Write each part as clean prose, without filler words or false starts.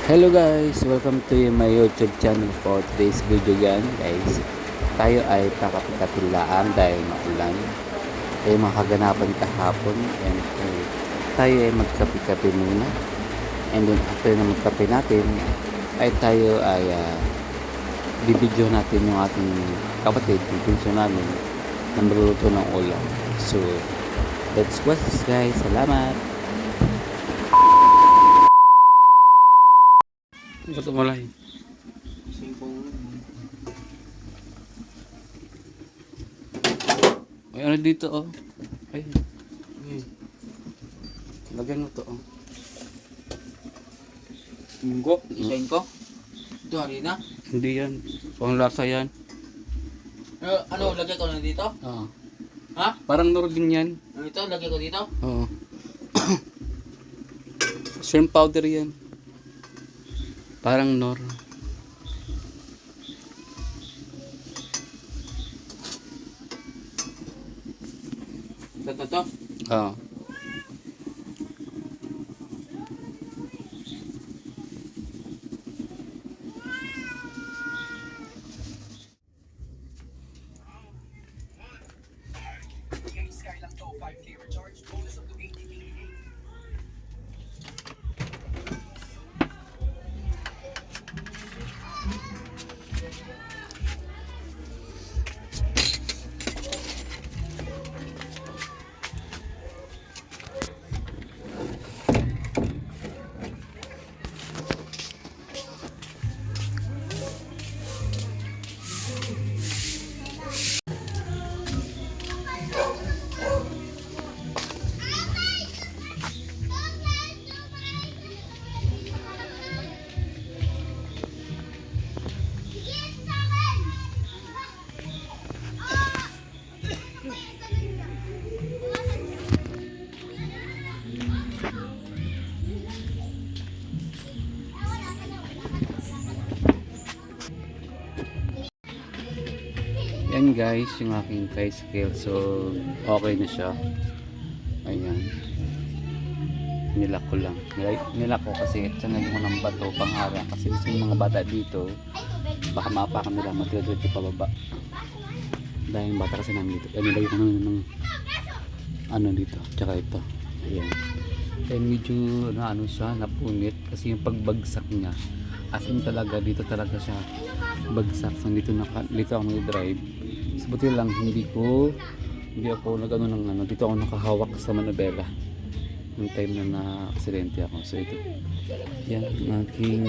Hello guys, welcome to my YouTube channel for today's video yan guys. Tayo ay pakapagkatilaan dahil maulan. Tayo makaganapan kahapon and tayo ay magkape-kape muna. And then after na magkape natin ay tayo ay bibidyo natin yung ating kapatid, yung pinso namin na magluluto ng ulam. So let's watch guys, salamat. Ba't umulay? May ano dito oh. Ay. Lagyan mo to oh. Munggo, isahin ko. Ito harina. Hindi yan. Panglasa yan. Ano, lagay ko na dito? Oo. Ha? Parang nor din yan. Ano ito, lagay ko dito? Oo. Shrimp powder yan. Parang nor. Ito. Oo. Yan guys, yung aking tricycle. So, okay na siya. Ayan. Nilak ko lang. Nilak ko kasi tsanagin ko ng bato pangharang. Kasi gusto yung mga bata dito, baka maapakan nila matira-dito pababa. Dahil yung bata kasi namin dito. Kaya nilagay ko ng ano dito. Tsaka ito. Ayan. Kaya medyo ano siya, napunit. Kasi yung pagbagsak niya, as in talaga, dito talaga siya bagsak. So, dito ako nag-drive. So, buti lang, hindi ako nag-ano ng ano. Dito ako nakahawak sa manabela yung time na aksidente ako. So, ito. Yan, aking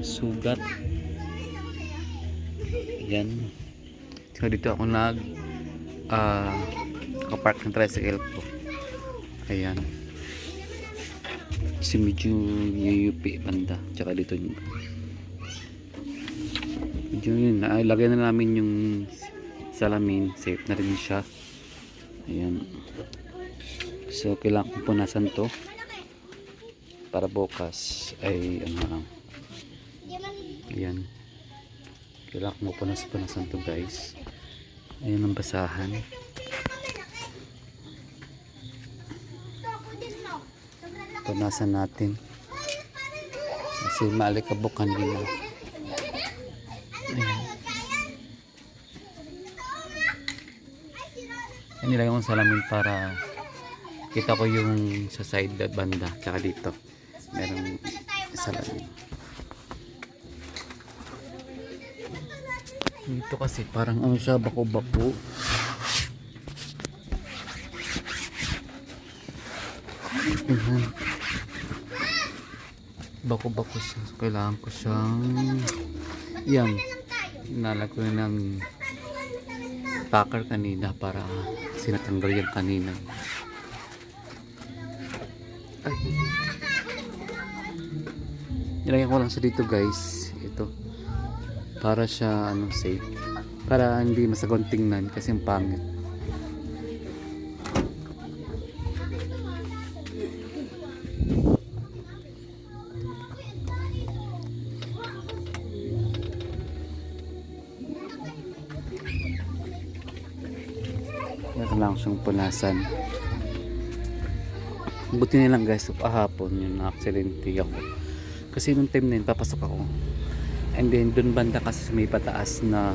sugat. Yan. So, dito ako kapark ng tricycle ko. Ayan. Si medyo yuyupi banda. Tsaka dito yun, lagyan na namin yung salamin, safe na rin siya. Ayan. So kailangan kong punasan to para bukas ay ano lang. Ayan. Kailangan ko punasan to guys. Ayan ang basahan. Punasan natin kasi maalikabok kanina. Ayan, nilagay kong salamin para kita ko yung sa side banda tsaka dito merong salamin. Dito kasi parang ano siya, bako-bako. Bako-bako siya. So, kailangan ko siyang yan, nalag ko na ng packer kanina para sinatanggal yan kanina. Ay, nilagyan ko lang siya dito guys, ito para siya ano, safe, para hindi masagawang tingnan kasi yung pangit. Meron lang siyang punasan. Buti na lang guys, kahapon yun na-aksidente ako. Kasi nung time na yun, papasok ako. And then, dun banda kasi may pataas na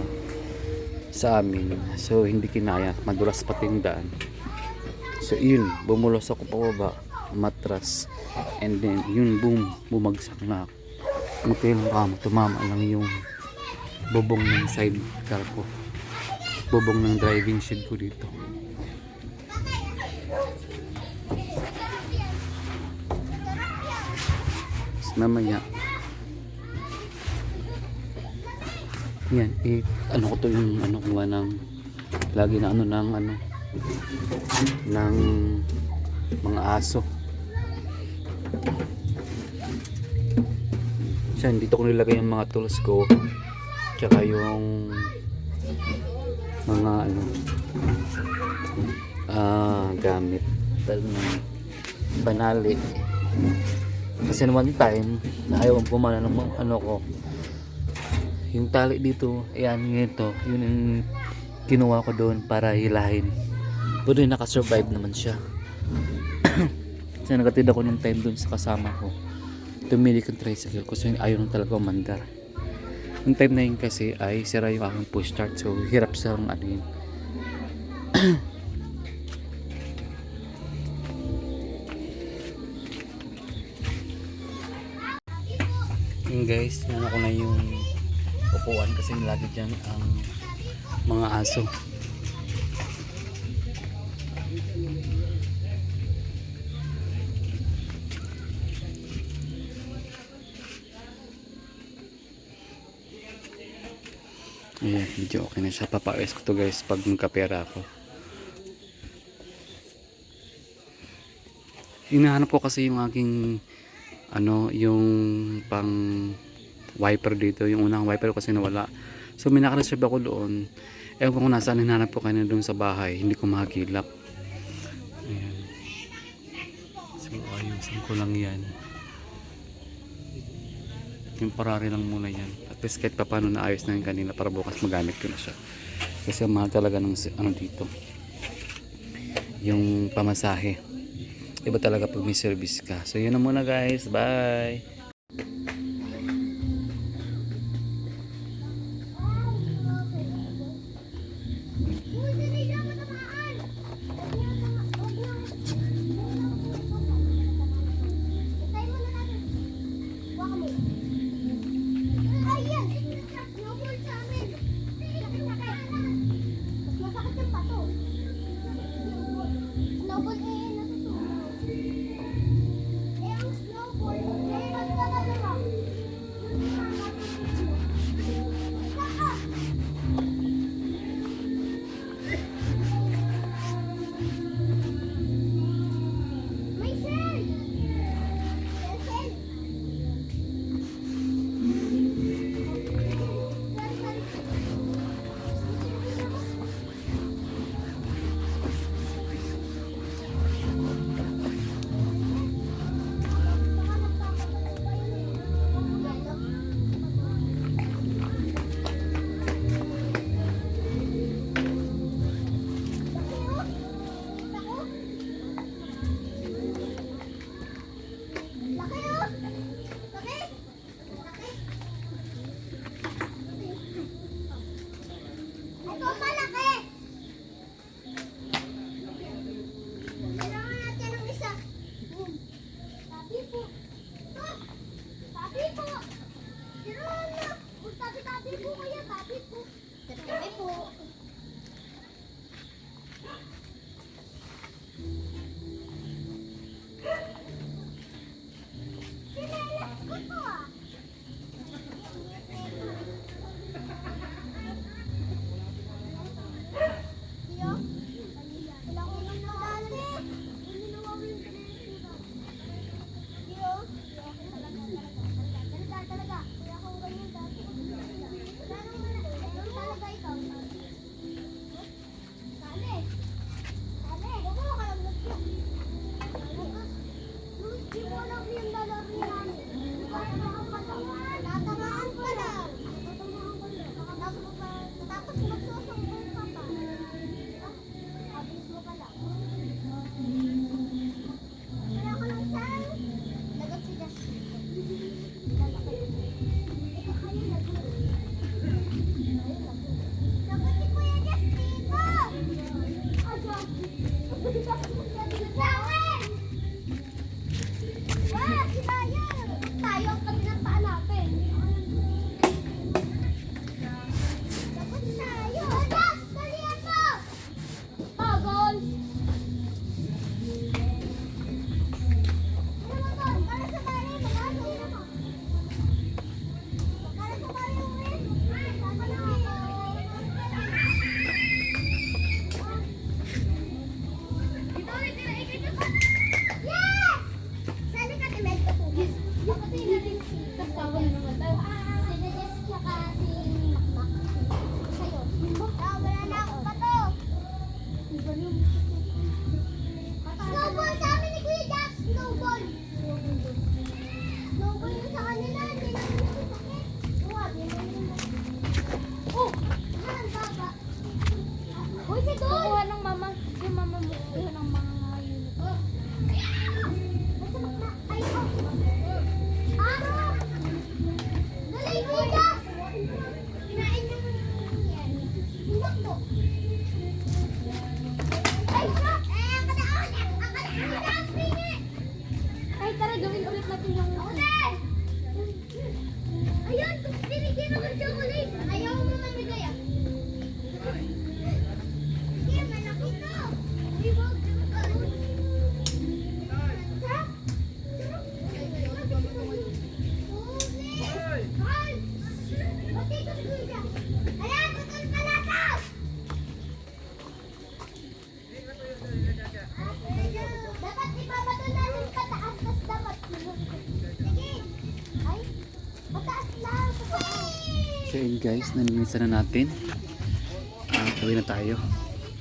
sa amin. So, hindi kinaya. Madulas pati yung daan. So, yun. Bumulos ako pababa. Matras. And then, yun, boom. Bumagsak na ako. Buti lang kamo. Tumama lang yung bubong ng sidecar ko. Bubong ng driving seat ko dito. Mamaya yan ano ko to yung ano kuha ng lagi na ano ng ano ng mga aso. Yan, dito ko nilagay yung mga tools ko tsaka yung mga ano gamit banali. Kasi naman time na ayaw pumana ng ano ko yung tali dito, ayan ito yun yung kinuha ko doon para hilahin, pero nakasurvive naman siya. Kasi nagatid ako ng time doon sa kasama ko, tumili kong tricycle kasi ayaw nang talaga umandar. Yung time na yun kasi ay sira yung aking push start, so hirap sa ano yun. Yun guys, ano ko na yung upuan kasi lagi dyan ang mga aso. Ayan, medyo okay na siya. Papawis ko to guys pag magkapera ako. Hinahanap ko kasi yung aking ano, yung pang wiper dito, yung unang wiper ko kasi nawala. So may nakareserve ako doon. Ewan ko kung nasaan, hinanap ko kanina doon sa bahay, hindi ko makakilap. Ayan. So ayusin ko lang yan. Temporary lang muna yan. At least kahit pa paano naayos na yun kanina para bukas magamit ko na siya. Kasi mahal talaga ng ano dito, yung pamasahe. Iba talaga pag may service ka. So yun na muna guys. Bye! Ayun, binigyan ako ng chocolate. Ayaw mo mamigay ah. Sige, malaki to. Uy, wag. Sarap. Carl! Pati ko si Kuya. Hala, putol pala to! Dapat ibabato natin pataas, tas dapat. Sige. Ay, pataas lang. So yun guys, naninisan na natin. Tuloy na tayo.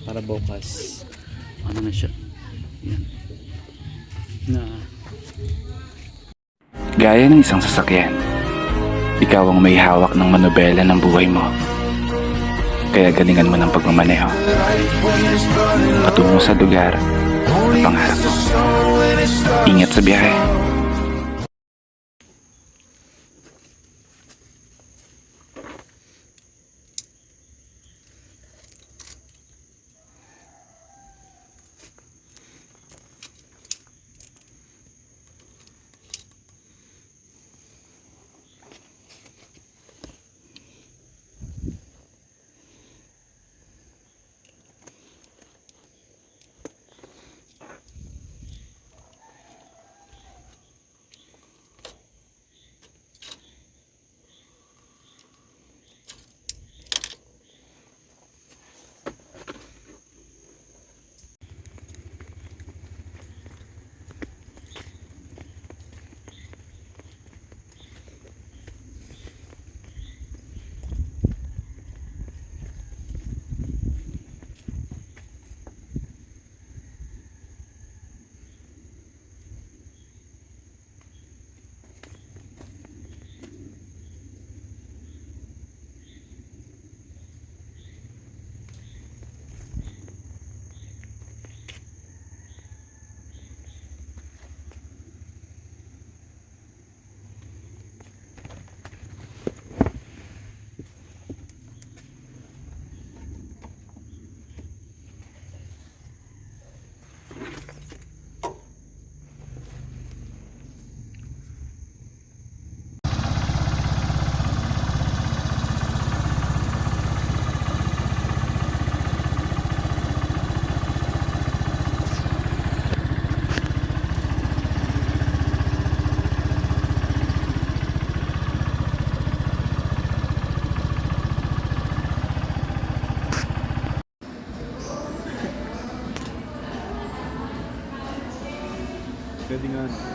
Para bukas. Ano na siya? Yan. Na. Gaya ng isang sasakyan, ikaw ang may hawak ng manobela ng buhay mo. Kaya galingan mo ng pagmamaneho. Patungo sa lugar na pangarap mo. Ingat sa biyahe. Pwede nga.